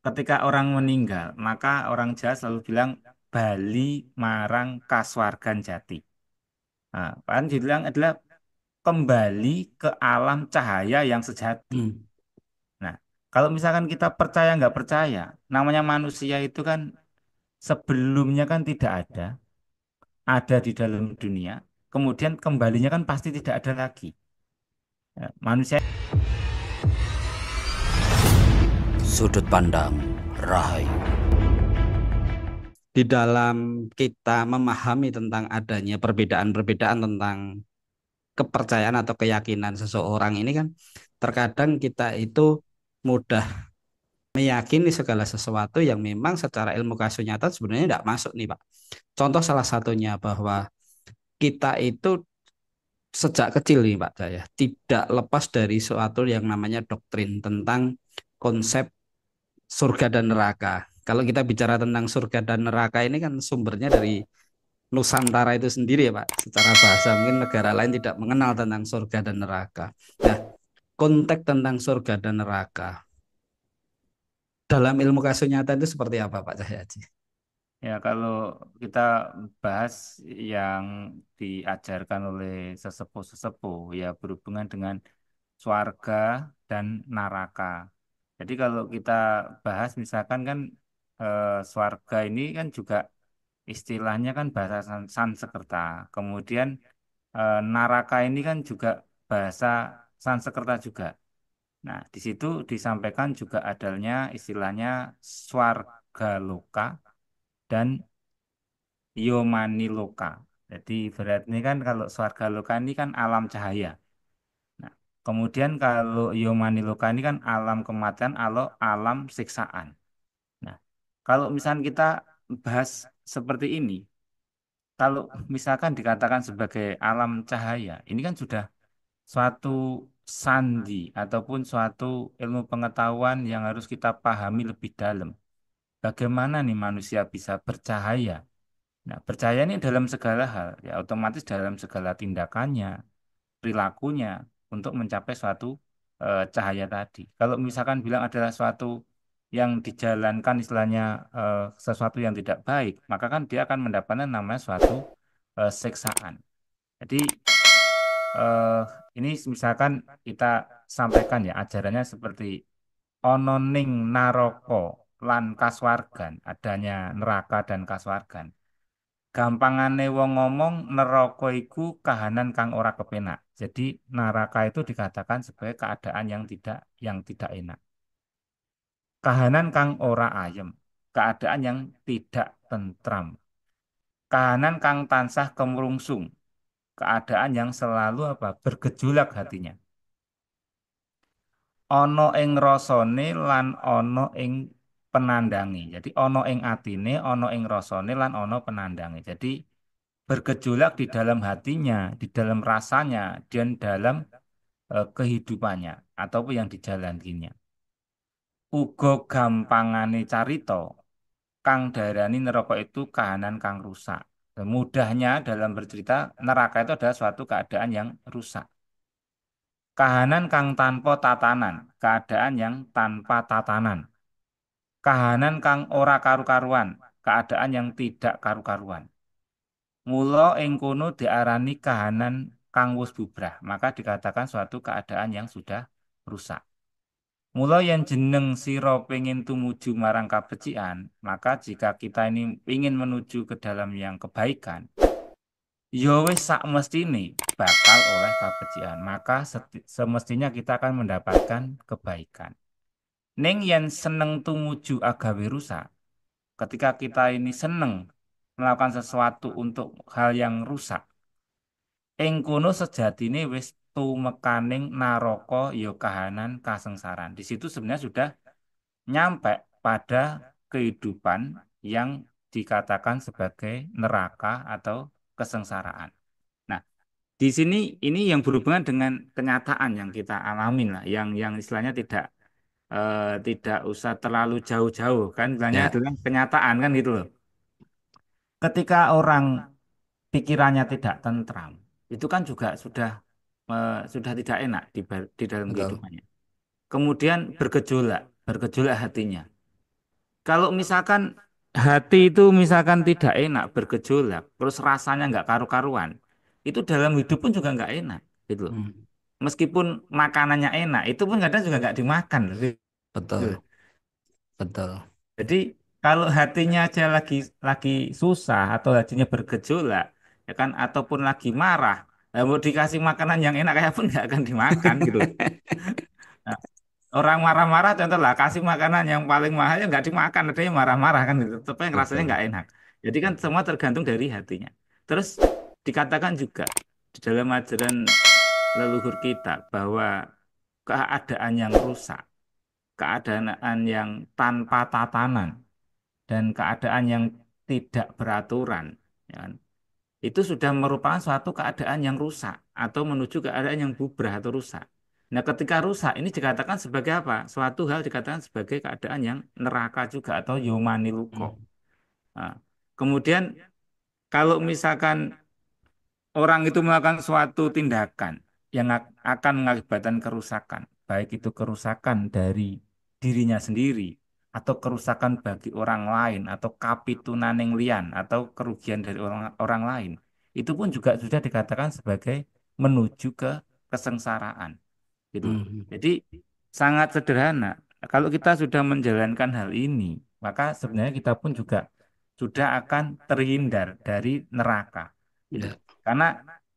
Ketika orang meninggal, maka orang Jawa selalu bilang Bali marang kasuwargan jati. Nah, kan dibilang adalah kembali ke alam cahaya yang sejati. Hmm. Nah, kalau misalkan kita percaya nggak percaya, namanya manusia itu kan sebelumnya kan tidak ada di dalam dunia, kemudian kembalinya kan pasti tidak ada lagi. Ya, manusia. Sudut pandang Rahayu. Di dalam kita memahami tentang adanya perbedaan-perbedaan tentang kepercayaan atau keyakinan seseorang ini kan terkadang kita itu mudah meyakini segala sesuatu yang memang secara ilmu kasus nyata sebenarnya tidak masuk nih Pak. Contoh salah satunya bahwa kita itu sejak kecil nih Pak saya tidak lepas dari suatu yang namanya doktrin tentang konsep surga dan neraka. Kalau kita bicara tentang surga dan neraka ini kan sumbernya dari Nusantara itu sendiri ya Pak. Secara bahasa mungkin negara lain tidak mengenal tentang surga dan neraka. Nah, konteks tentang surga dan neraka dalam ilmu kasus nyata itu seperti apa Pak Cahyaji? Ya, kalau kita bahas yang diajarkan oleh sesepuh-sesepuh, ya berhubungan dengan swarga dan naraka. Jadi kalau kita bahas misalkan kan swarga ini kan juga istilahnya kan bahasa Sanskerta. Kemudian naraka ini kan juga bahasa Sanskerta juga. Nah, di situ disampaikan juga adanya istilahnya swarga loka dan Yomani Loka. Jadi berarti kan kalau swarga loka ini kan alam cahaya. Nah, kemudian kalau Yomani Loka ini kan alam kematian, alam siksaan. Nah, kalau misalnya kita bahas seperti ini, kalau misalkan dikatakan sebagai alam cahaya, ini kan sudah suatu sandi ataupun suatu ilmu pengetahuan yang harus kita pahami lebih dalam. Bagaimana nih manusia bisa bercahaya? Nah, percaya ini dalam segala hal, ya otomatis dalam segala tindakannya, perilakunya untuk mencapai suatu cahaya tadi. Kalau misalkan bilang adalah suatu yang dijalankan istilahnya sesuatu yang tidak baik, maka kan dia akan mendapatkan namanya suatu siksaan. Jadi eh, ini misalkan kita sampaikan ya ajarannya seperti ononing naroko lan kaswargan, adanya neraka dan kaswargan. Gampangane wong ngomong neraka iku kahanan kang ora kepenak. Jadi neraka itu dikatakan sebagai keadaan yang tidak enak. Kahanan kang ora ayem, keadaan yang tidak tentram. Kahanan kang tansah kemrungsung, keadaan yang selalu apa? Bergejolak hatinya. Ana ing rasane lan ana ing penandangi. Jadi ana ing atine, ana ing rasane lan ana penandangi. Jadi bergejolak di dalam hatinya, di dalam rasanya, dan dalam kehidupannya ataupun yang dijalaninya. Uga gampangane carita, kang darani neraka itu kahanan kang rusak. Dan mudahnya dalam bercerita, neraka itu adalah suatu keadaan yang rusak. Kahanan kang tanpa tatanan, keadaan yang tanpa tatanan. Kahanan kang ora karu-karuan, keadaan yang tidak karu-karuan. Mula ing kono diarani kahanan kang wus bubrah, maka dikatakan suatu keadaan yang sudah rusak. Mula yen jeneng sira pengin tumuju marang kabecikan, maka jika kita ini ingin menuju ke dalam yang kebaikan, ya wis sakmestine bakal oleh kabecikan, maka semestinya kita akan mendapatkan kebaikan. Ning yen seneng tumuju agawe rusak, ketika kita ini seneng melakukan sesuatu untuk hal yang rusak, ing kono sejatine wis tumekaning naraka ya kahanan kasengsaran. Di situ sebenarnya sudah nyampe pada kehidupan yang dikatakan sebagai neraka atau kesengsaraan. Nah, di sini ini yang berhubungan dengan kenyataan yang kita alamin lah, yang istilahnya tidak usah terlalu jauh-jauh kan, istilahnya Ya, adalah kenyataan kan gitu loh. Ketika orang pikirannya tidak tentram, itu kan juga sudah tidak enak di dalam betul. kehidupannya. Kemudian bergejolak. bergejolak hatinya. Kalau misalkan hati itu misalkan tidak enak, bergejolak, terus rasanya nggak karu-karuan, itu dalam hidup pun juga nggak enak, gitu loh. Hmm, Meskipun makanannya enak, itu pun kadang juga nggak dimakan, loh, gitu betul, loh. betul. Jadi kalau hatinya aja lagi susah atau hatinya bergejolak, ya kan, ataupun lagi marah, mau dikasih makanan yang enak kayak pun nggak akan dimakan, gitu loh. Nah, orang marah-marah contoh lah kasih makanan yang paling mahal ya nggak dimakan, ada yang marah-marah kan gitu, tapi yang rasanya Betul, nggak enak. Jadi kan betul. semua tergantung dari hatinya. Terus dikatakan juga di dalam ajaran leluhur kita bahwa keadaan yang rusak, keadaan yang tanpa tatanan, dan keadaan yang tidak beraturan, ya kan, itu sudah merupakan suatu keadaan yang rusak atau menuju keadaan yang bubrah atau rusak. Nah, ketika rusak ini dikatakan sebagai apa? Suatu hal dikatakan sebagai keadaan yang neraka juga atau yomaniluko. Hmm, Nah, kemudian kalau misalkan orang itu melakukan suatu tindakan yang akan mengakibatkan kerusakan, baik itu kerusakan dari dirinya sendiri atau kerusakan bagi orang lain atau kapitunaning lian atau kerugian dari orang orang lain, itu pun juga sudah dikatakan sebagai menuju ke kesengsaraan, gitu loh. hmm, Jadi sangat sederhana. Kalau kita sudah menjalankan hal ini, maka sebenarnya kita pun juga sudah akan terhindar dari neraka, gitu. ya. Karena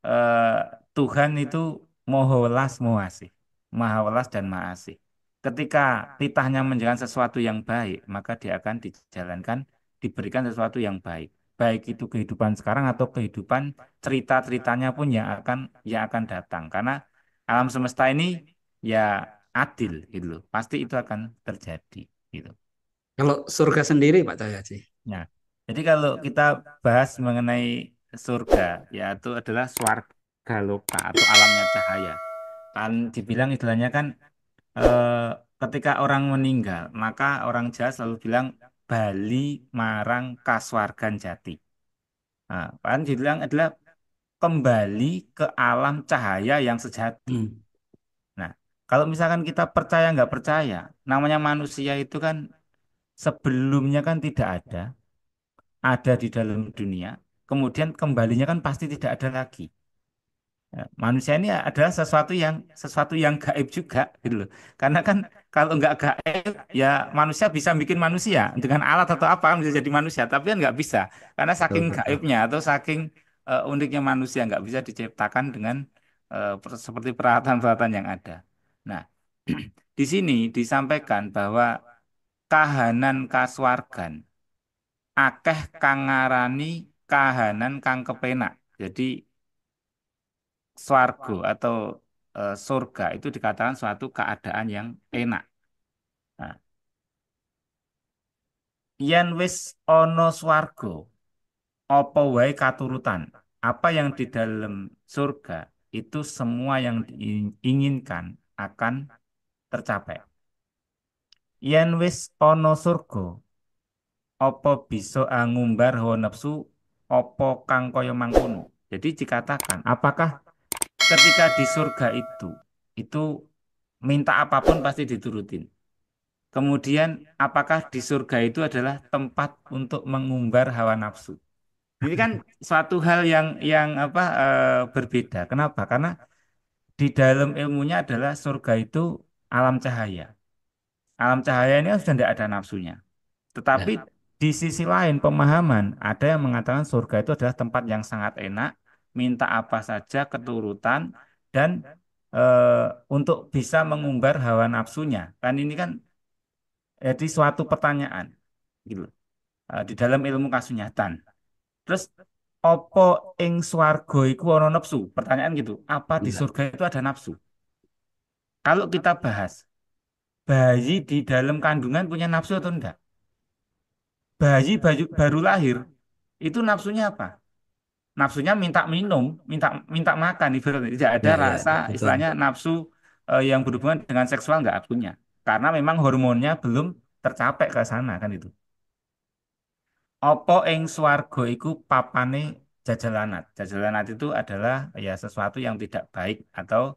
eh, Tuhan itu Maha Welas, Maha Asih, Maha Welas dan Maha Asih. Ketika titahnya menjalankan sesuatu yang baik, maka dia akan dijalankan, diberikan sesuatu yang baik. Baik itu kehidupan sekarang atau kehidupan cerita-ceritanya pun yang akan datang. Karena alam semesta ini ya adil gitu loh. Pasti itu akan terjadi gitu. Kalau surga sendiri Pak Cahyadi. Nah, jadi kalau kita bahas mengenai surga, yaitu adalah swarga loka atau alamnya cahaya. Kan dibilang istilahnya kan eh, ketika orang meninggal, maka orang Jawa selalu bilang Bali marang kaswargan jati. Nah, kan dibilang adalah kembali ke alam cahaya yang sejati. Hmm, Nah, kalau misalkan kita percaya nggak percaya, namanya manusia itu kan sebelumnya kan tidak ada di dalam dunia, kemudian kembalinya kan pasti tidak ada lagi. Ya, manusia ini adalah sesuatu yang gaib juga, gitu loh. Karena kan kalau nggak gaib, ya manusia bisa bikin manusia dengan alat atau apa kan bisa jadi manusia, tapi kan nggak bisa, karena betul, saking betul. gaibnya atau saking uniknya manusia nggak bisa diciptakan dengan seperti peralatan-peralatan yang ada. Nah, di sini disampaikan bahwa kahanan kasuwargan akeh kang ngarani kahanan kang kepenak. Jadi swargo atau surga itu dikatakan suatu keadaan yang enak. Nah, yen wis ana swarga, apa wae katurutan, apa yang di dalam surga itu semua yang diinginkan akan tercapai. Yen wis ana surga, apa bisa ngumbar hawa nafsu apa kang kaya mangkono. Jadi dikatakan, apakah ketika di surga itu minta apapun pasti diturutin. Kemudian apakah di surga itu adalah tempat untuk mengumbar hawa nafsu? Ini kan suatu hal yang apa berbeda. Kenapa? Karena di dalam ilmunya adalah surga itu alam cahaya. Alam cahaya ini kan sudah tidak ada nafsunya. Tetapi Ya. di sisi lain pemahaman ada yang mengatakan surga itu adalah tempat yang sangat enak, minta apa saja keturutan dan untuk bisa mengumbar hawa nafsunya. Kan ini kan jadi suatu pertanyaan gitu loh, di dalam ilmu kasunyatan. Terus opo ing swarga iku ana nafsu? Pertanyaan gitu. Apa di Ya. surga itu ada nafsu? Kalau kita bahas, bayi di dalam kandungan punya nafsu atau enggak? Bayi baru lahir itu nafsunya apa? Nafsunya minta minum, minta minta makan, ibaratnya tidak ada Ya, ya, rasa ya, betul. istilahnya nafsu yang berhubungan dengan seksual nggak punya. Karena memang hormonnya belum tercapai ke sana kan itu. Apa ing swarga iku papane jajalanat. Jajalanat itu adalah ya sesuatu yang tidak baik atau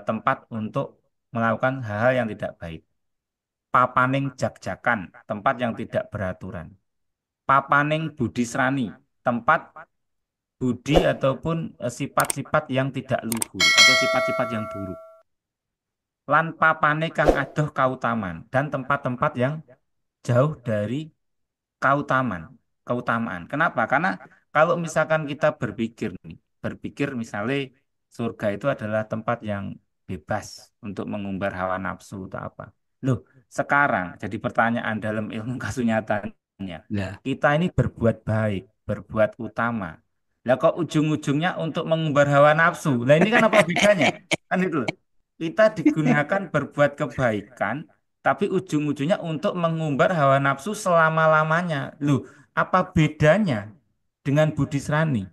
tempat untuk melakukan hal-hal yang tidak baik. papaning jak-jakan, tempat yang tidak beraturan. Papaning budisrani, tempat budi ataupun sifat-sifat yang tidak luhur atau sifat-sifat yang buruk. Lan papane kang adoh kautaman dan tempat-tempat yang jauh dari kautaman, keutamaan. Kenapa? Karena kalau misalkan kita berpikir nih, berpikir misalnya surga itu adalah tempat yang bebas untuk mengumbar hawa nafsu atau apa. Loh, sekarang jadi pertanyaan dalam ilmu kasunyatannya, Ya. kita ini berbuat baik, berbuat utama. Lah kok ujung-ujungnya untuk mengumbar hawa nafsu? Nah ini kan apa bedanya? Kan itu loh. Kita digunakan berbuat kebaikan tapi ujung-ujungnya untuk mengumbar hawa nafsu selama-lamanya. Loh, apa bedanya dengan Budisrani?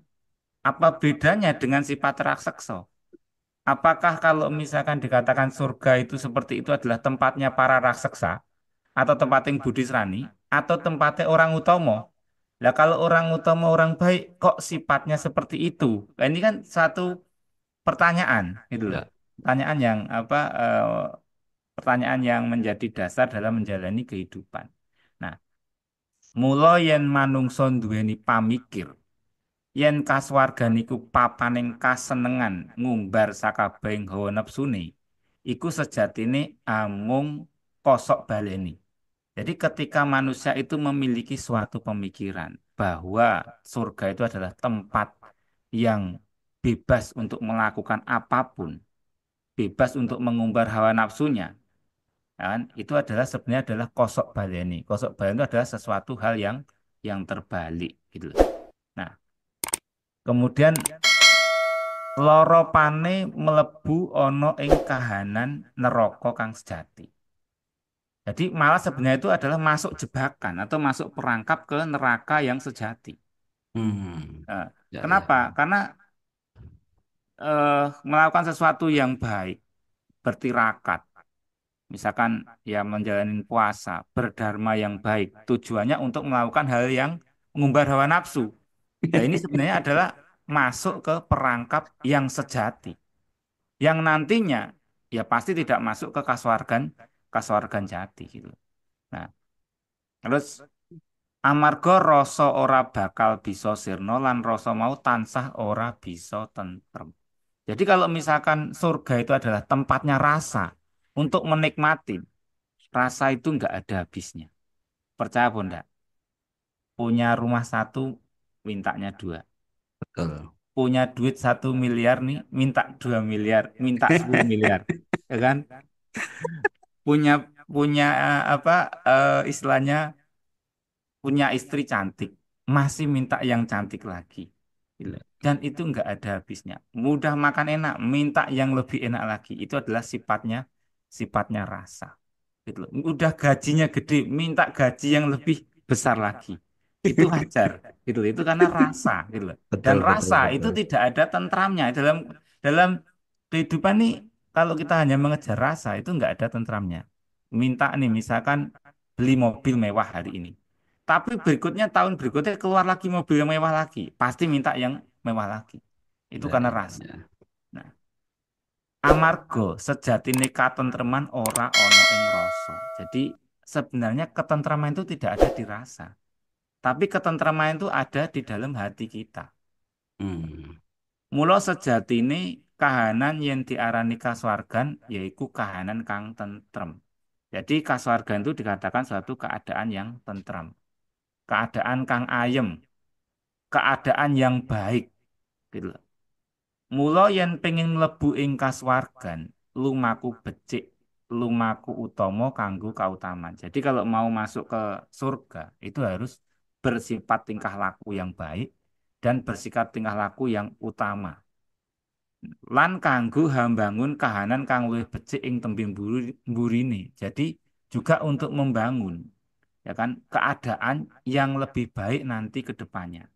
Apa bedanya dengan sifat raksasa? Apakah kalau misalkan dikatakan surga itu seperti itu adalah tempatnya para raksasa atau tempatnya Budisrani atau tempatnya orang utama? Lah kalau orang utama orang baik kok sifatnya seperti itu? Nah, ini kan satu pertanyaan gitu loh. Ya. Pertanyaan yang apa pertanyaan yang menjadi dasar dalam menjalani kehidupan. Nah, mula yen manungsa nduweni pamikir, yen kasuwargan iku papaning kasenengan ngumbar sakabehing hawa nepsune, iku sejatine amung kosok baleni. Jadi ketika manusia itu memiliki suatu pemikiran bahwa surga itu adalah tempat yang bebas untuk melakukan apapun, bebas untuk mengumbar hawa nafsunya, kan itu adalah sebenarnya adalah kosok baleni. Kosok baleni itu adalah sesuatu hal yang terbalik gitu loh. Nah, kemudian loro pane mlebu ana ing kahanan neraka kang sejati. Jadi malah sebenarnya itu adalah masuk jebakan atau masuk perangkap ke neraka yang sejati. Hmm. Nah, Ya, ya. kenapa? Karena melakukan sesuatu yang baik, bertirakat, misalkan ya menjalani puasa, berdharma yang baik, tujuannya untuk melakukan hal yang mengumbar hawa nafsu. Nah, ini sebenarnya adalah masuk ke perangkap yang sejati, yang nantinya ya pasti tidak masuk ke kasuwargan jati gitu. Nah, terus amarga rasa ora bakal bisa sirna lan rasa mau tansah ora bisa tentrem. Jadi kalau misalkan surga itu adalah tempatnya rasa untuk menikmati, rasa itu nggak ada habisnya. Percaya apa enggak? Punya rumah satu, mintanya dua. Betul. Punya duit 1 miliar nih, minta 2 miliar, minta 10 miliar. Ya kan? Punya punya apa istilahnya punya istri cantik, masih minta yang cantik lagi. Gila. Dan itu nggak ada habisnya. Mudah makan enak, minta yang lebih enak lagi. Itu adalah sifatnya rasa. Gitu loh. Udah gajinya gede, minta gaji yang lebih besar lagi. Itu wajar, gitu loh. Itu karena rasa, gitu loh. Dan Betul, betul, rasa itu betul. tidak ada tentramnya dalam dalam kehidupan nih. Kalau kita hanya mengejar rasa itu nggak ada tentramnya. Minta nih, misalkan beli mobil mewah hari ini. Tapi berikutnya tahun berikutnya keluar lagi mobil yang mewah lagi, pasti minta yang mewah lagi. Itu Ya, karena ya, rasa. ya. Nah, amarga sejatine katentreman ora ana ing rasa. Jadi sebenarnya ketentraman itu tidak ada di rasa, tapi ketentraman itu ada di dalam hati kita. Hmm. Mula sejatine kahanan yen diarani kasuwargan yaiku kahanan kang tentrem. Jadi kasuwargan itu dikatakan suatu keadaan yang tentrem, keadaan kang ayem, keadaan yang baik gitu loh. Mula yen pengen mlebu ing kasuwargan, lumaku becik, lumaku utama kanggo kautaman. Jadi kalau mau masuk ke surga itu harus bersifat tingkah laku yang baik dan bersikap tingkah laku yang utama. Lan kanggo hambangun kahanan kang luwih becik ing tembe mburine. Jadi juga untuk membangun ya kan keadaan yang lebih baik nanti ke depannya.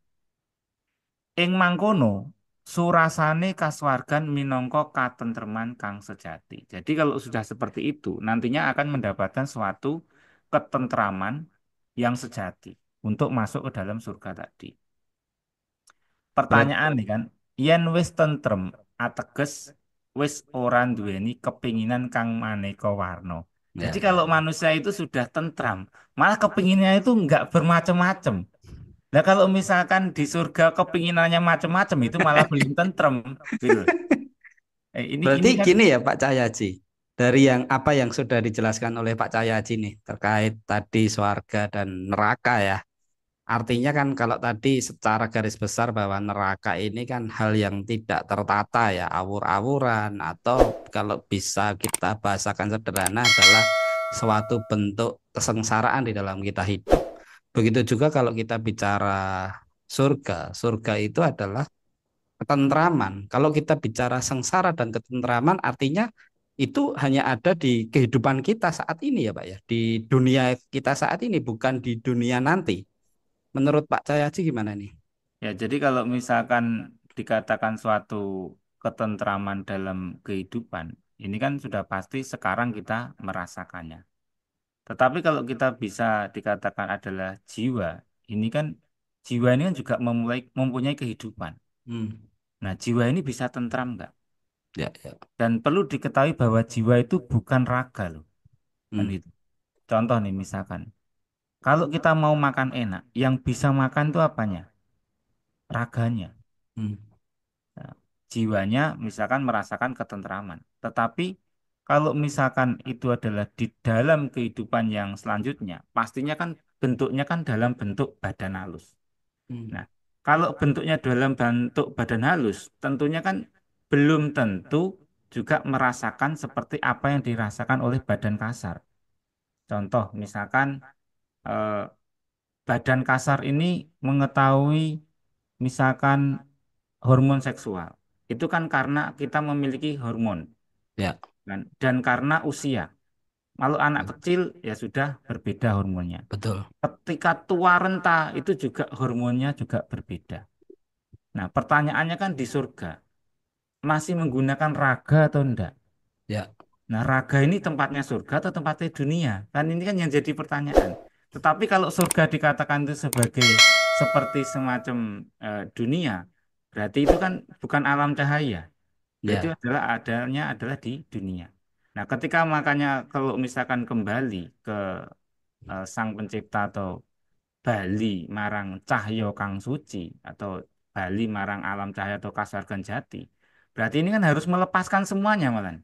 Ing mangkono, surasane kasuwargan minangka katentreman kang sejati. Jadi kalau sudah seperti itu, nantinya akan mendapatkan suatu ketentraman yang sejati untuk masuk ke dalam surga tadi. Berat. Pertanyaan nih kan, yen wis tentrem, ateges wis ora duweni kepinginan kang maneka warna. Ya, Jadi kalau ya. manusia itu sudah tentram, malah kepinginnya itu nggak bermacam-macam. Nah kalau misalkan di surga kepinginannya macam-macam itu malah belum tentrem, gitu. Berarti Ini kan gini ya Pak Cahyaji, dari yang apa yang sudah dijelaskan oleh Pak Cahyaji nih terkait tadi swarga dan neraka ya. Artinya kan kalau tadi secara garis besar bahwa neraka ini kan hal yang tidak tertata ya, awur-awuran atau kalau bisa kita bahasakan sederhana adalah suatu bentuk kesengsaraan di dalam kita hidup. Begitu juga kalau kita bicara surga, surga itu adalah ketentraman. Kalau kita bicara sengsara dan ketentraman artinya itu hanya ada di kehidupan kita saat ini ya Pak ya, di dunia kita saat ini bukan di dunia nanti. Menurut Pak Cahyaji gimana nih? ya jadi kalau misalkan dikatakan suatu ketentraman dalam kehidupan, ini kan sudah pasti sekarang kita merasakannya. Tetapi kalau kita bisa dikatakan adalah jiwa, ini kan jiwa ini kan juga mempunyai kehidupan. Hmm. Nah, jiwa ini bisa tentram nggak? Ya, ya. Dan perlu diketahui bahwa jiwa itu bukan raga loh. Kan Hmm. gitu. Contoh nih misalkan, kalau kita mau makan enak, yang bisa makan itu apanya? Raganya. Hmm. Nah, jiwanya misalkan merasakan ketentraman. Tetapi kalau misalkan itu adalah di dalam kehidupan yang selanjutnya, pastinya kan bentuknya kan dalam bentuk badan halus. Hmm. Nah, kalau bentuknya dalam bentuk badan halus, tentunya kan belum tentu juga merasakan seperti apa yang dirasakan oleh badan kasar. Contoh, misalkan eh, badan kasar ini mengetahui misalkan hormon seksual. Itu kan karena kita memiliki hormon Ya, kan? Dan karena usia. Kalau anak kecil ya sudah berbeda hormonnya. betul. Ketika tua renta itu juga hormonnya juga berbeda. Nah, pertanyaannya kan di surga masih menggunakan raga atau enggak? Ya, Nah, raga ini tempatnya surga atau tempatnya dunia? Kan ini kan yang jadi pertanyaan. Tetapi kalau surga dikatakan itu sebagai seperti semacam dunia, berarti itu kan bukan alam cahaya. Berarti ya, adalah adanya adalah di dunia. Nah, ketika makanya kalau misalkan kembali ke Sang Pencipta atau Bali marang Cahyo Kang Suci atau Bali marang alam cahaya atau Kasargan Jati, berarti ini kan harus melepaskan semuanya malah.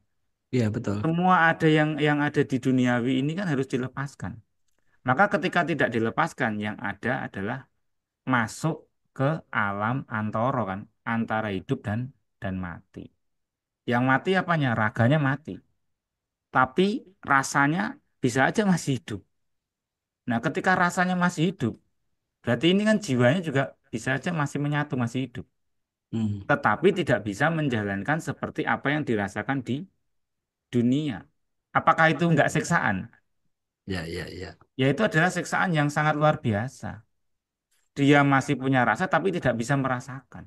iya betul. Semua ada yang ada di duniawi ini kan harus dilepaskan. Maka ketika tidak dilepaskan, yang ada adalah masuk ke alam antoro kan, antara hidup dan mati. Yang mati apanya? Raganya mati. Tapi rasanya bisa aja masih hidup. Nah, ketika rasanya masih hidup, berarti ini kan jiwanya juga bisa aja masih menyatu, masih hidup. Hmm. Tetapi tidak bisa menjalankan seperti apa yang dirasakan di dunia. Apakah itu enggak siksaan? Ya, ya, ya. Ya itu adalah siksaan yang sangat luar biasa. Dia masih punya rasa tapi tidak bisa merasakan.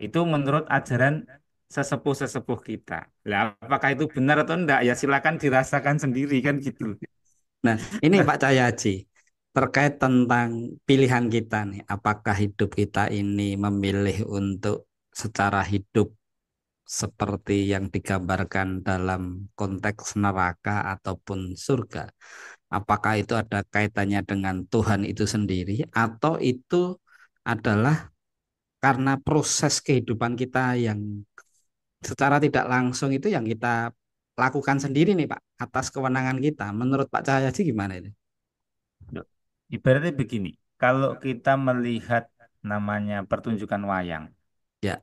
Itu menurut ajaran sesepuh-sesepuh kita. Lah, apakah itu benar atau enggak? Ya silakan dirasakan sendiri kan gitu. Nah, ini Pak Cahyaji, terkait tentang pilihan kita nih, apakah hidup kita ini memilih untuk secara hidup seperti yang digambarkan dalam konteks neraka ataupun surga? Apakah itu ada kaitannya dengan Tuhan itu sendiri atau itu adalah karena proses kehidupan kita yang secara tidak langsung itu yang kita lakukan sendiri nih Pak atas kewenangan kita. Menurut Pak Cahyadi gimana itu? Loh, ibaratnya begini, kalau kita melihat namanya pertunjukan wayang, Ya,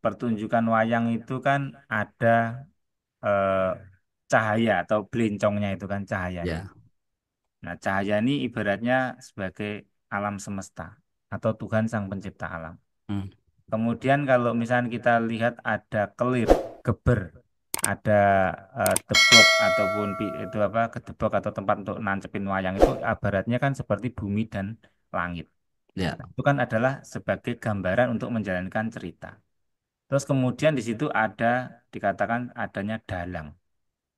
pertunjukan wayang itu kan ada eh, cahaya atau belincongnya itu kan cahayanya. ya. Nah, cahaya ini ibaratnya sebagai alam semesta atau Tuhan Sang Pencipta alam. Hmm, Kemudian kalau misalnya kita lihat ada kelir, geber, ada deblok ataupun itu apa kedebok atau tempat untuk nancepin wayang itu ibaratnya kan seperti bumi dan langit. ya. Nah, itu kan adalah sebagai gambaran untuk menjalankan cerita. Terus kemudian di situ ada dikatakan adanya dalang.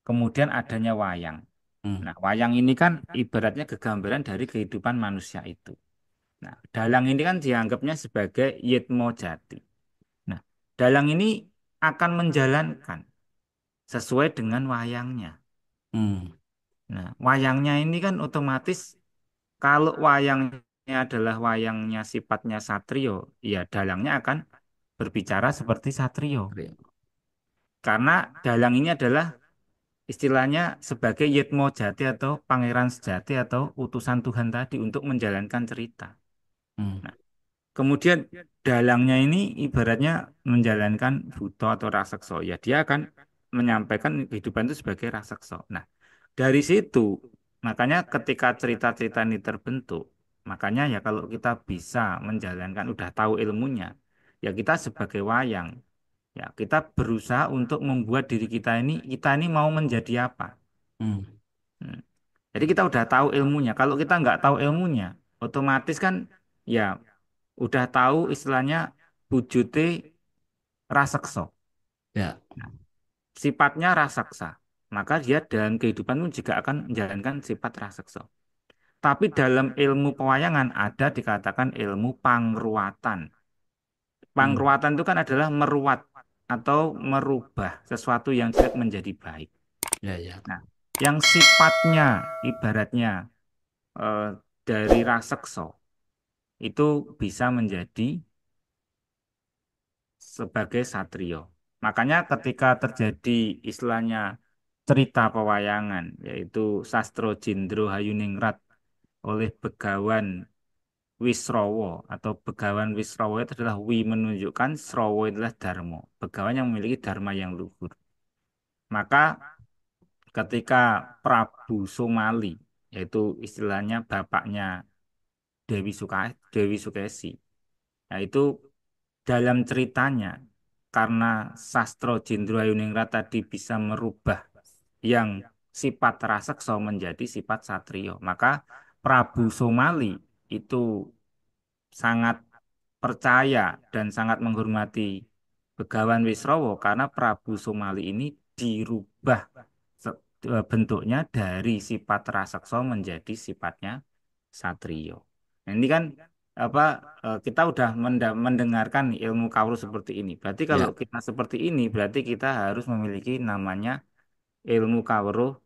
Kemudian adanya wayang. Hmm, Nah, wayang ini kan ibaratnya kegambaran dari kehidupan manusia itu. Nah, dalang ini kan dianggapnya sebagai yitmo jati. Nah, dalang ini akan menjalankan sesuai dengan wayangnya. Hmm. Nah, wayangnya ini kan otomatis kalau wayangnya adalah wayangnya sifatnya satrio, ya dalangnya akan berbicara seperti satrio. Karena dalang ini adalah istilahnya sebagai Yetmo Jati atau pangeran sejati atau utusan Tuhan tadi untuk menjalankan cerita. Hmm. Nah, kemudian dalangnya ini ibaratnya menjalankan buto atau rasekso. Ya, dia akan menyampaikan kehidupan itu sebagai rasekso. Nah, dari situ, makanya ketika cerita-cerita ini terbentuk, makanya ya kalau kita bisa menjalankan, udah tahu ilmunya, ya kita sebagai wayang, ya kita berusaha untuk membuat diri kita ini mau menjadi apa. Hmm. Hmm. Jadi kita udah tahu ilmunya. Kalau kita nggak tahu ilmunya, otomatis kan ya udah tahu istilahnya wujudnya raseksa. Ya, Nah, sifatnya raseksa. Maka dia dalam kehidupan pun juga akan menjalankan sifat raseksa. Tapi dalam ilmu pewayangan ada dikatakan ilmu pangruatan. hmm. Pangruatan itu kan adalah meruat atau merubah sesuatu yang jelek menjadi baik. Ya, ya, Nah, yang sifatnya ibaratnya eh, dari raseksa itu bisa menjadi sebagai satrio. Makanya ketika terjadi istilahnya cerita pewayangan, yaitu Sastro Jendro Hayuningrat oleh Begawan Wisrowo atau Begawan Wisrowo itu adalah Wi menunjukkan Srowo adalah Dharma. Begawan yang memiliki Dharma yang luhur. Maka ketika Prabu Somali, yaitu istilahnya bapaknya Dewi Sukesi, yaitu dalam ceritanya, karena Sastro Jendro Ayuningrat tadi bisa merubah yang sifat raseksa menjadi sifat satrio, maka Prabu Somali itu sangat percaya dan sangat menghormati Begawan Wisrowo karena Prabu Somali ini dirubah bentuknya dari sifat raseksa menjadi sifatnya satrio. Nah, ini kan apa kita udah mendengarkan nih ilmu kawruh seperti ini. Berarti kalau ya. kita seperti ini berarti kita harus memiliki namanya ilmu kawruh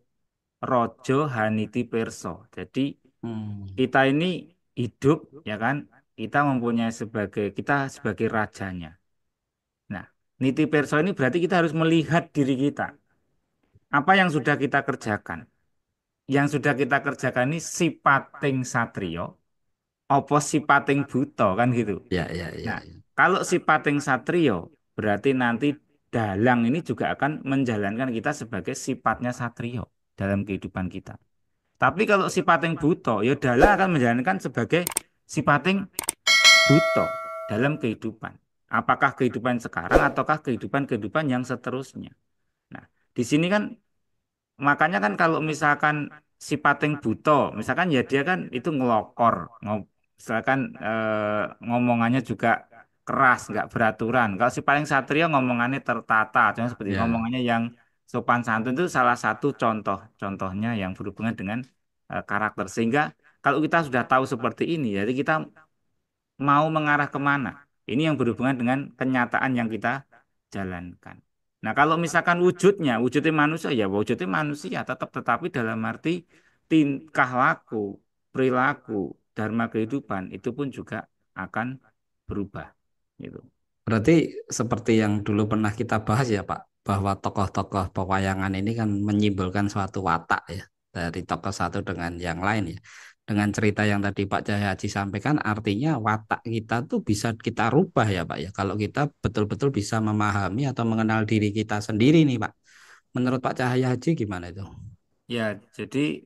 Rojo Haniti Perso. Jadi Hmm. kita ini hidup ya kan, kita sebagai rajanya. Nah, Niti Perso ini berarti kita harus melihat diri kita. Apa yang sudah kita kerjakan? Yang sudah kita kerjakan ini sipating satrio, opo sipating buto kan gitu. Ya, ya, Nah, ya, ya. kalau sipating satrio berarti nanti dalang ini juga akan menjalankan kita sebagai sifatnya satrio dalam kehidupan kita. Tapi kalau sipating buto, ya dalang akan menjalankan sebagai sipating buto dalam kehidupan. Apakah kehidupan sekarang ataukah kehidupan-kehidupan yang seterusnya. Nah, di sini kan makanya kan kalau misalkan si Pating buto, misalkan ya dia kan itu ngelokor, misalkan ngomongannya juga keras, nggak beraturan. Kalau si paling satrio ngomongannya tertata, contohnya seperti Ya. ngomongannya yang sopan santun itu salah satu contohnya yang berhubungan dengan karakter. Sehingga kalau kita sudah tahu seperti ini, jadi kita mau mengarah kemana? Ini yang berhubungan dengan kenyataan yang kita jalankan. Nah, kalau misalkan wujudnya manusia, ya wujudnya manusia tetap, tetapi dalam arti tingkah laku, perilaku, dharma kehidupan itu pun juga akan berubah. Gitu. Berarti seperti yang dulu pernah kita bahas ya Pak, bahwa tokoh-tokoh pewayangan ini kan menyimbolkan suatu watak ya, dari tokoh satu dengan yang lain ya. Dengan cerita yang tadi Pak Cahya Haji sampaikan, artinya watak kita tuh bisa kita rubah ya Pak ya. Kalau kita betul-betul bisa memahami atau mengenal diri kita sendiri nih Pak. Menurut Pak Cahya Haji gimana itu? Ya, jadi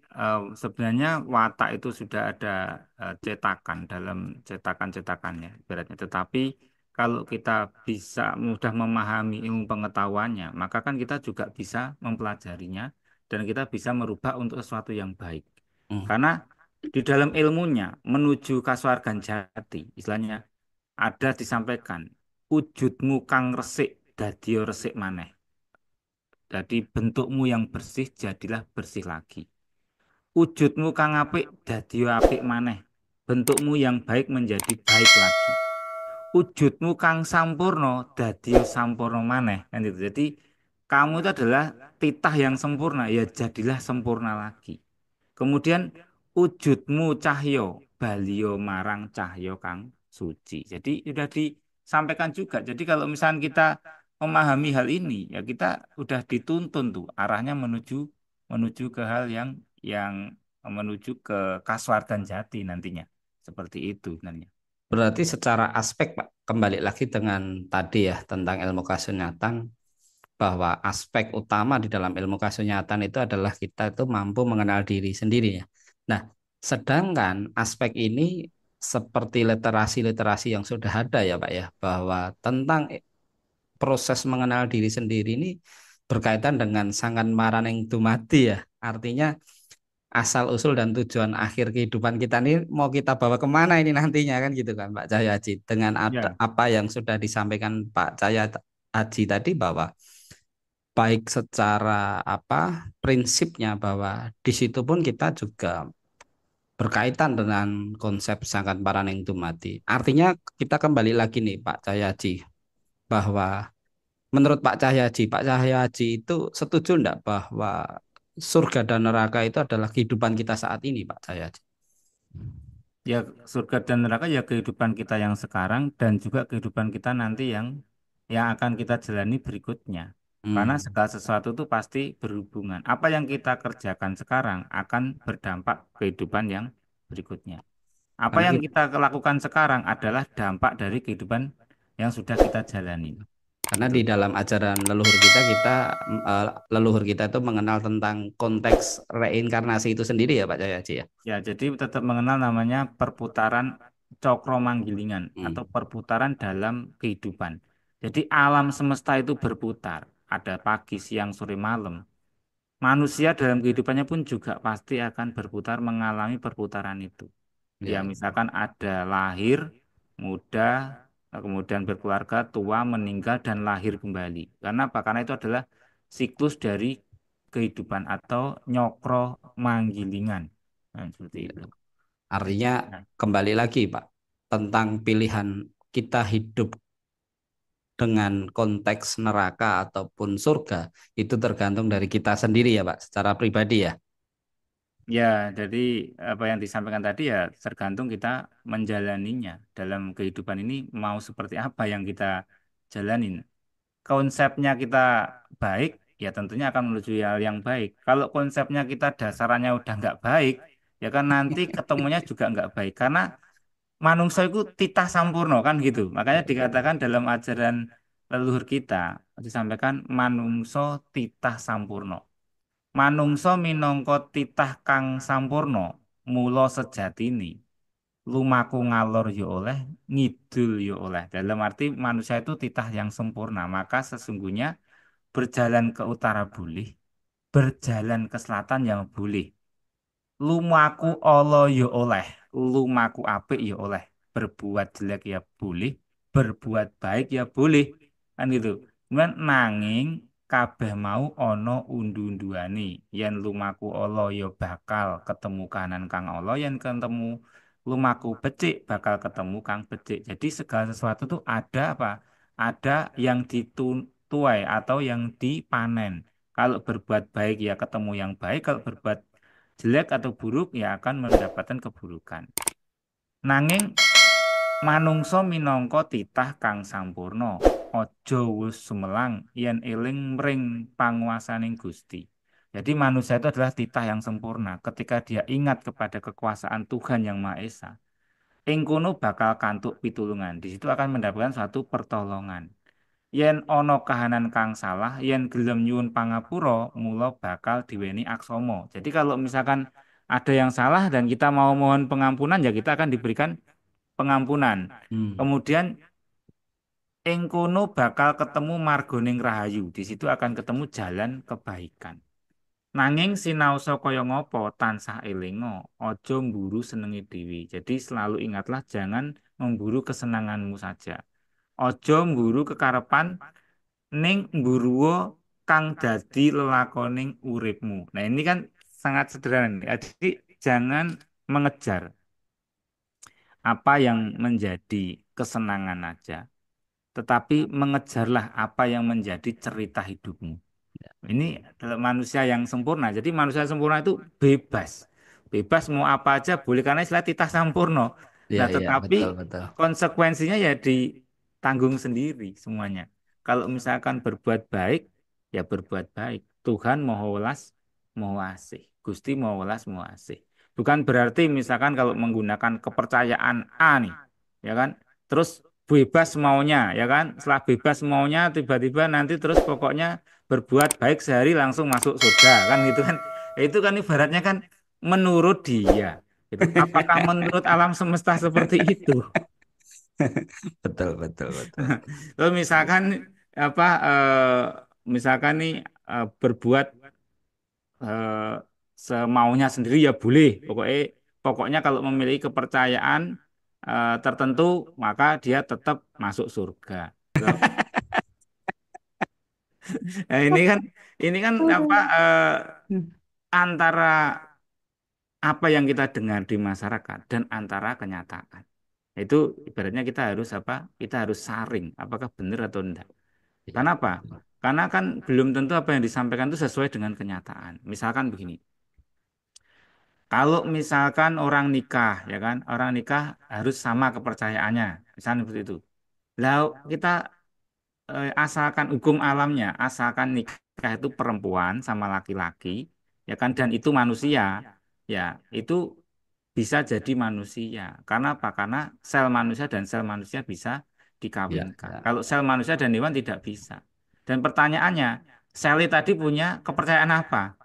sebenarnya watak itu sudah ada cetakan dalam cetakan-cetakannya, ibaratnya. Tetapi kalau kita bisa mudah memahami ilmu pengetahuannya, maka kan kita juga bisa mempelajarinya dan kita bisa merubah untuk sesuatu yang baik. Hmm. Karena di dalam ilmunya menuju kasuargan jati, istilahnya ada disampaikan wujudmu kang resik dadi resik maneh. Jadi bentukmu yang bersih jadilah bersih lagi. Wujudmu kang apik dadi apik maneh. Bentukmu yang baik menjadi baik lagi. Wujudmu kang sampurno dadi sampurno maneh. Kan itu. Jadi Kamu itu adalah titah yang sempurna, ya jadilah sempurna lagi. Kemudian wujudmu cahyo, balio marang cahyo kang suci. Jadi sudah disampaikan juga. Jadi kalau misalnya kita memahami hal ini, ya kita udah dituntun tuh arahnya menuju menuju ke hal yang menuju ke kaswargan jati nantinya. Seperti itu nantinya. Berarti secara aspek Pak, kembali lagi dengan tadi ya tentang ilmu kasunyatan, bahwa aspek utama di dalam ilmu kasunyatan itu adalah kita itu mampu mengenal diri sendiri ya. Nah, sedangkan aspek ini seperti literasi-literasi yang sudah ada ya Pak ya, bahwa tentang proses mengenal diri sendiri ini berkaitan dengan sangat maraneng dumadi ya. Artinya asal usul dan tujuan akhir kehidupan kita ini mau kita bawa kemana ini nantinya kan gitu kan Pak Cahya Haji, dengan Ya, apa yang sudah disampaikan Pak Cahya Haji tadi, bahwa baik secara apa prinsipnya, bahwa di situ pun kita juga berkaitan dengan konsep sangat paraneng dumati. Artinya kita kembali lagi nih Pak Cahya Haji, bahwa menurut Pak Cahya Haji itu setuju enggak bahwa surga dan neraka itu adalah kehidupan kita saat ini Pak Cahya Haji? ya surga dan neraka ya kehidupan kita yang sekarang dan juga kehidupan kita nanti yang akan kita jalani berikutnya. Karena Hmm. segala sesuatu itu pasti berhubungan. Apa yang kita kerjakan sekarang akan berdampak kehidupan yang berikutnya. Apa Karena yang kita, kita lakukan sekarang adalah dampak dari kehidupan yang sudah kita jalani. karena Gitu. di dalam ajaran leluhur kita, leluhur kita itu mengenal tentang konteks reinkarnasi itu sendiri ya Pak Cahya Haji ya. Ya, jadi tetap mengenal namanya perputaran cokro manggilingan atau Hmm. perputaran dalam kehidupan. Jadi alam semesta itu berputar, ada pagi, siang, sore, malam. Manusia dalam kehidupannya pun juga pasti akan berputar mengalami perputaran itu. Ya, Ya, misalkan ada lahir, muda, kemudian berkeluarga, tua, meninggal, dan lahir kembali. Karena apa? Karena itu adalah siklus dari kehidupan atau nyokro manggilingan. Nah, seperti ya. itu. Artinya Nah, kembali lagi Pak, tentang pilihan kita hidup dengan konteks neraka ataupun surga itu tergantung dari kita sendiri ya Pak, secara pribadi ya. ya, jadi apa yang disampaikan tadi ya tergantung kita menjalaninya dalam kehidupan ini mau seperti apa yang kita jalanin. Konsepnya kita baik, ya tentunya akan menuju hal yang baik. Kalau konsepnya kita dasarannya udah nggak baik, ya kan nanti ketemunya juga nggak baik. Karena manungsa itu titah sampurno kan gitu. Makanya dikatakan dalam ajaran leluhur kita disampaikan manungso titah sampurno. Manungsa minangka titah kang sampurna, mula sejatine lumaku ngalor ya oleh, ngidul ya oleh. Dalam arti manusia itu titah yang sempurna, maka sesungguhnya berjalan ke utara boleh, berjalan ke selatan yang boleh. Lumaku Allah ya oleh, lumaku apik ya oleh. Berbuat jelek ya boleh, berbuat baik ya boleh. Kan gitu. Kemudian nanging kabeh mau ana undu-unduane. Yen lumaku Allah ya bakal ketemu kanan kang Allah, yen ketemu lumaku becik bakal ketemu kang becik. Jadi segala sesuatu tuh ada apa? Ada yang dituai atau yang dipanen. Kalau berbuat baik ya ketemu yang baik, kalau berbuat jelek atau buruk ya akan mendapatkan keburukan. Nanging manungsa minangka titah kang sampurna, aja wus sumelang yen eling mring panguwasaning Gusti. Jadi manusia itu adalah titah yang sempurna. Ketika dia ingat kepada kekuasaan Tuhan yang Maha Esa, ing kono bakal kantuk pitulungan. Di situ akan mendapatkan suatu pertolongan. Yen ana kahanan kang salah, yen gelem nyuwun pangapura, mula bakal diweni aksama. Jadi kalau misalkan ada yang salah dan kita mau mohon pengampunan, ya kita akan diberikan pengampunan. Hmm. Kemudian ing kono bakal ketemu margoning rahayu. Di situ akan ketemu jalan kebaikan. Nanging sinaosa kaya ngapa tansah elinga, aja mburu senenge dhewe. Jadi selalu ingatlah jangan memburu kesenanganmu saja. Aja mburu kekarepan ning mburuwa kang dadi lelakoning uripmu. Nah, ini kan sangat sederhana nih. Jadi jangan mengejar apa yang menjadi kesenangan aja, tetapi mengejarlah apa yang menjadi cerita hidupmu. Ini adalah manusia yang sempurna. Jadi manusia sempurna itu bebas. Bebas mau apa aja boleh karena istilah titah sampurno. Iya, Nah, iya, tetapi betul, betul. konsekuensinya ya ditanggung sendiri semuanya. Kalau misalkan berbuat baik, ya berbuat baik. Tuhan mau welas, mau asih. Gusti mau welas, mau asih. Bukan berarti misalkan kalau menggunakan kepercayaan A nih, ya kan? Terus bebas maunya, ya kan? Setelah bebas maunya tiba-tiba nanti terus pokoknya berbuat baik sehari langsung masuk surga kan gitu kan. Ya, itu kan ibaratnya kan menurut dia gitu. Apakah menurut alam semesta seperti itu? Betul, betul, betul. Kalau misalkan apa misalkan nih berbuat eh, semaunya sendiri ya boleh. Pokoknya kalau memiliki kepercayaan tertentu maka dia tetap masuk surga. Loh, nah, ini kan apa antara apa yang kita dengar di masyarakat dan antara kenyataan. Itu ibaratnya kita harus apa? Kita harus saring apakah benar atau enggak. Iya, Karena apa? Karena kan belum tentu apa yang disampaikan itu sesuai dengan kenyataan. Misalkan begini, kalau misalkan orang nikah, ya kan, orang nikah harus sama kepercayaannya, misalnya seperti itu. Lalu kita asalkan hukum alamnya, asalkan nikah itu perempuan sama laki-laki, ya kan, dan itu manusia, ya itu bisa jadi manusia. Karena apa? Karena sel manusia dan sel manusia bisa iya, dikawinkan. iya. Kalau sel manusia dan hewan tidak bisa. Dan pertanyaannya, sel tadi punya kepercayaan apa?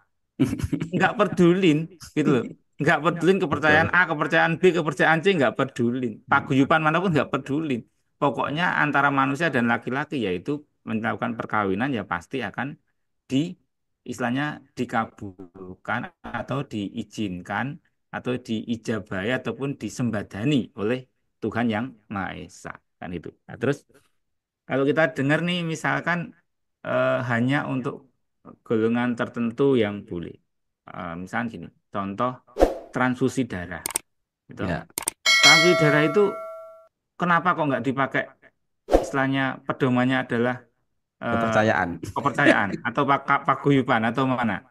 Nggak pedulin gitu loh. Nggak pedulin kepercayaan Betul. A, kepercayaan B, kepercayaan C, nggak pedulin. Paguyuban manapun nggak pedulin. Pokoknya antara manusia dan laki-laki yaitu melakukan perkawinan ya pasti akan di istilahnya dikabulkan atau diizinkan atau diijabahi ataupun disembadani oleh Tuhan yang Maha Esa kan itu. Nah, terus kalau kita dengar nih misalkan hanya untuk golongan tertentu yang boleh. Misalnya gini, contoh transfusi darah. Gitu. Ya, Transfusi darah itu kenapa kok nggak dipakai istilahnya pedomannya adalah eh, kepercayaan. kepercayaan atau paguyuban atau mana?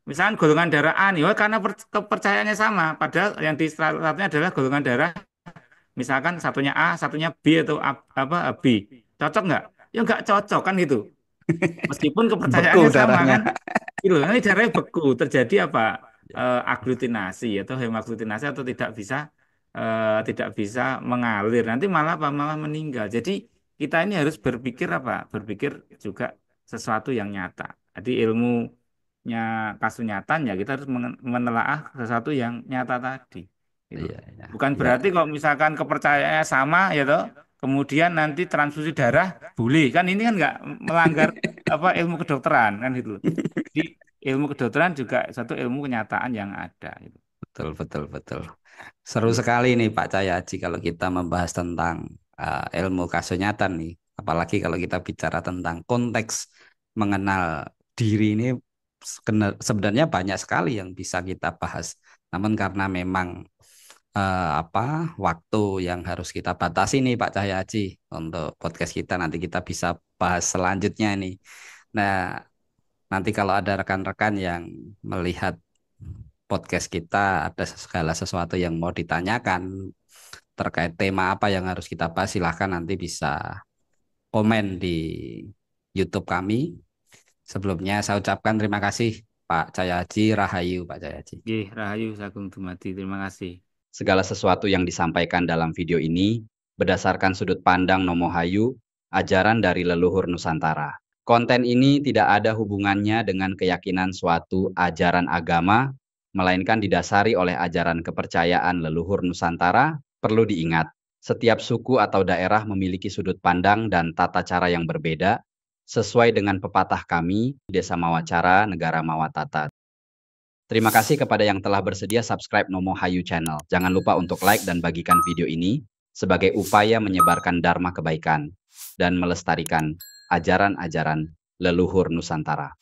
Misalkan golongan darah A nih, oh, karena kepercayaannya sama, padahal yang di syaratnya adalah golongan darah, misalkan satunya A, satunya B atau apa B, cocok nggak? Ya nggak cocok kan gitu. Meskipun Beku kepercayaannya sama darahnya. kan, gitu. Nanti darahnya beku, terjadi apa? Aglutinasi atau hemaglutinasi atau tidak bisa mengalir. Nanti malah apa? Malah meninggal. Jadi kita ini harus berpikir apa? Berpikir juga sesuatu yang nyata. Jadi ilmunya kasunyatan ya kita harus menelaah sesuatu yang nyata tadi. Gitu. Iya, iya. Bukan Ya, berarti kalau misalkan kepercayaannya sama ya toh, kemudian nanti transfusi darah boleh kan ini kan nggak melanggar apa ilmu kedokteran kan gitu loh. Jadi ilmu kedokteran juga satu ilmu kenyataan yang ada gitu. betul, betul, betul. Seru Gitu. sekali nih Pak Cahyaji kalau kita membahas tentang ilmu kasunyatan nih. Apalagi kalau kita bicara tentang konteks mengenal diri ini sebenarnya banyak sekali yang bisa kita bahas. Namun karena memang apa waktu yang harus kita batasi nih Pak Cahyaji untuk podcast kita nanti kita bisa bahas selanjutnya nih. Nah, nanti kalau ada rekan-rekan yang melihat podcast kita ada segala sesuatu yang mau ditanyakan terkait tema apa yang harus kita bahas, silahkan nanti bisa komen di YouTube kami. Sebelumnya saya ucapkan terima kasih Pak Cahayaji, Rahayu Pak Cahayaji. Nggih, Rahayu Sagung Dumadi. Terima kasih. Segala sesuatu yang disampaikan dalam video ini berdasarkan sudut pandang Nomohayu, ajaran dari leluhur Nusantara. Konten ini tidak ada hubungannya dengan keyakinan suatu ajaran agama, melainkan didasari oleh ajaran kepercayaan leluhur Nusantara. Perlu diingat, setiap suku atau daerah memiliki sudut pandang dan tata cara yang berbeda, sesuai dengan pepatah kami, Desa Mawacara, Negara Mawatata. Terima kasih kepada yang telah bersedia subscribe Nomo Hayu Channel. Jangan lupa untuk like dan bagikan video ini sebagai upaya menyebarkan dharma kebaikan dan melestarikan ajaran-ajaran leluhur Nusantara.